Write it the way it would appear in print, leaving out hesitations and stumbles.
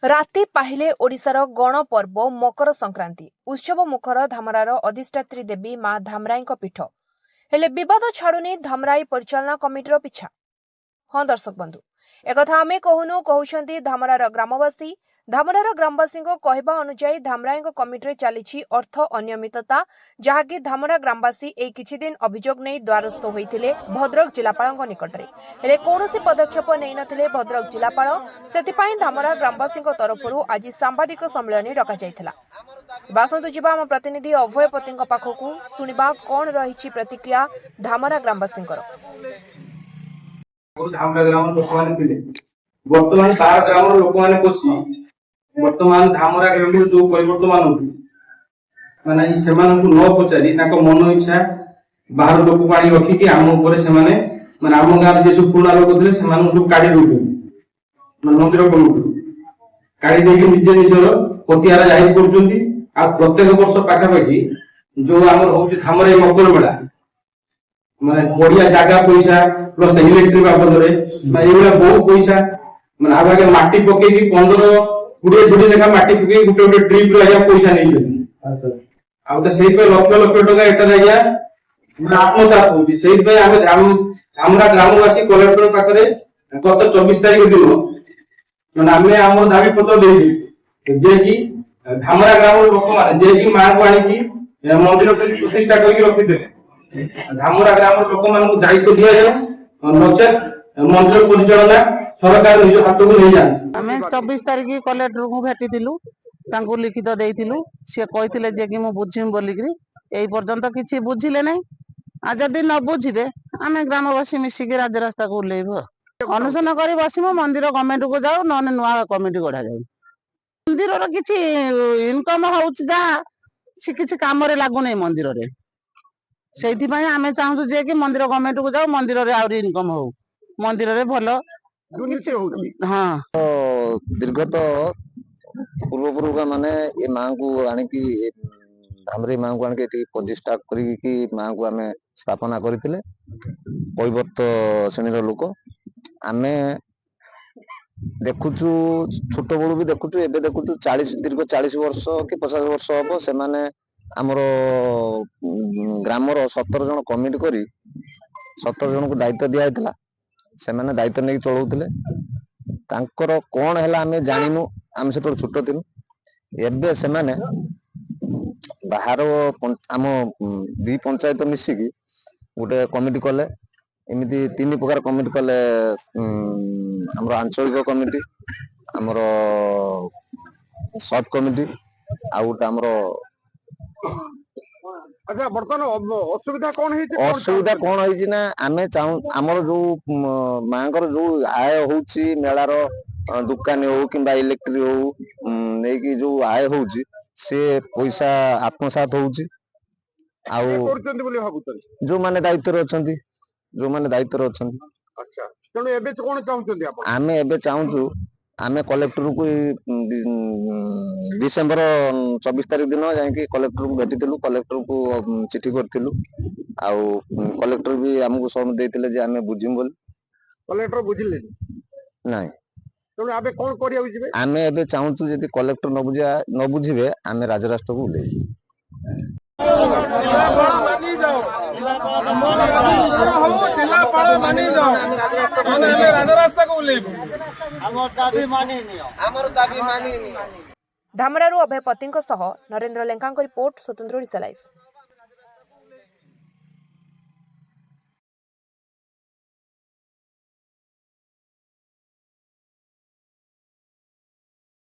राति पाहिले ओडिशार गणपर्व मकर संक्रांति उत्सव मुखर धामरार अधिष्ठात्री देवी मां धामराईଙ୍କ पीठ हेले विवाद छाड़ुनी धामराई परिचालना कमिटीर पिछा। हाँ दर्शक बंधु एकथा आमे कहूनु कहउछंती धामरार ग्रामवासी। धामरार ग्रामवासी कहवा अनुसार धामराई कमिटी चली अर्थ अनियमितता जहाँकि धामरा ग्रामवासी एक किछि दिन अभियोग नहीं द्वारस्थ होइथिले भद्रक जिलापाल निकटरे हेले कौनसी पदक्षेप नहीं नथिले भद्रक जिलापाल। सेतिपाई धामरा ग्रामवासी तरफरु आज सांबादिक सम्मेलन डका जायथिला। बासंतु जिबा आम प्रतिनिधि अभय पतिଙ୍କ पाखकु सुनिबा कोन रहिछि प्रतिक्रिया धामरा ग्रामवासीଙ୍କର। धामरा ग्राम लोकमाने थिले वर्तमान तार ग्राम लोकमाने पोसी वर्तमान धामरा ग्राम जो परिवर्तन माने सेमानकु न पचारी ताको मन इच्छा बाहर लोक पानी रखी कि आम ऊपर से माने आम गाँव जे सब पुराना लोक थे से सब काढ़ी दौर मंदिर कमिटी काढ़ी देके निजे निजर पतिहारा जाहिर कर प्रत्येक वर्ष पाखापाखि जो आम हूँ धामरा मकर मेला माने बढ़िया जागा पैसा प्लस इलेक्ट्रिक बाबद बहुत पैसा माने आगे माटी पके 15-20 जोड़ी लेखा माटी पके गोटे गोटे ट्रिप रो पैसा नहीं लक्ष लक्ष टका एटा आत्मसात होची सेहि पे आमे हमरा ग्रामवासी कलेक्टर पाखरे गत 24 तारिख दिन माने आमे हमर दाबी पत्र देई जे कि धामरा ग्राम लोक माने जे कि मां को आनी कि मंदिर प्रतिष्ठा करके रखि दे धामरा ग्राम लोक मान को दायित्व दिया जाय नचेत मंदिर परिचालना सरकार निज हाथ को नहीं जान। आमे 24 तारिख कलेक्टर को भेटिथिलु तांको लिखित देइथिलु से कहिथिले जे कि मु बुझिम बोलिकरी एई पर्यंत किछि बुझिले नै आ जदि न बुझिबे आमे ग्रामवासी मिसिक राज्य रास्ता को उलेइबो अनुसरण करी बसिमो मंदिर गवर्नमेंट को जाऊ न नुआ कमिटी गढा जाऊ मंदिर रो किछि इनकम होउछ जा से किछि काम रे लागु नै मंदिर रे सेति पय आमे चाहू जे कि मंदिर गवर्नमेंट को जाऊ मंदिर रे आउरी इनकम हो मंदिर रे भलो दुर्नीति हो। हां दीर्घत पूर्व पूर्व माने ये मां को आनिकी हमरे मां को आनिकी प्रतिष्ठा करी मां को आमे स्थापना करथिले कैवर्त श्रेणी लोक आमे देखुचु छोट बड़ू भी देखुचु एबे देखुचु 40 दीर्घ 40 वर्ष कि 50 वर्ष हबो से माने हमरो ग्रामर 17 जन कमिटी करी 17 जन को दायित्व दिया हैतला से माने दायित्व नै चलौथिले तांकर कोन हैला आमे जानिनु आम से छोट थिलु एबे से माने बाहर आम 2 पंचायत मिसिकी गोटे कमिटी कले एमिति 3 प्रकार कमिटी कले हमर आंचलिक कमिटी हमर सब कमिटी आ गोटे हमर अच्छा बर्तन असुविधा कौन है ना आमे चाहू हमर जो मांगर जो आय होउची मेलार दुकान हो कि इलेक्ट्रिक हो नहीं कि जो आय होउची से पैसा आत्मसात होउची जो माने दायित्व अछंती जो माने दायित्व अछंती। अच्छा तने एबे कोन चाहउछंती आपण आमे एबे चाहूछु आमे कलेक्टर को डिसेंबर 24 तारिख दिन जाके कलेक्टर को भेटिथिलु कलेक्टर को चिट्ठी करथिलु आउ कलेक्टर भी हमको सहमति देथिले जे आमे बुझिम बोल कलेक्टर बुझिले नाही तने आबे कोन करिया बुझिबे आमे एबे चाहूछु जदि कलेक्टर न बुझिबे आमे राजराष्ट्र को उले धामरारू अभय पतिଙ୍କ सह नरेंद्र लेंका रिपोर्ट स्वतंत्र ओडिशा लाइव।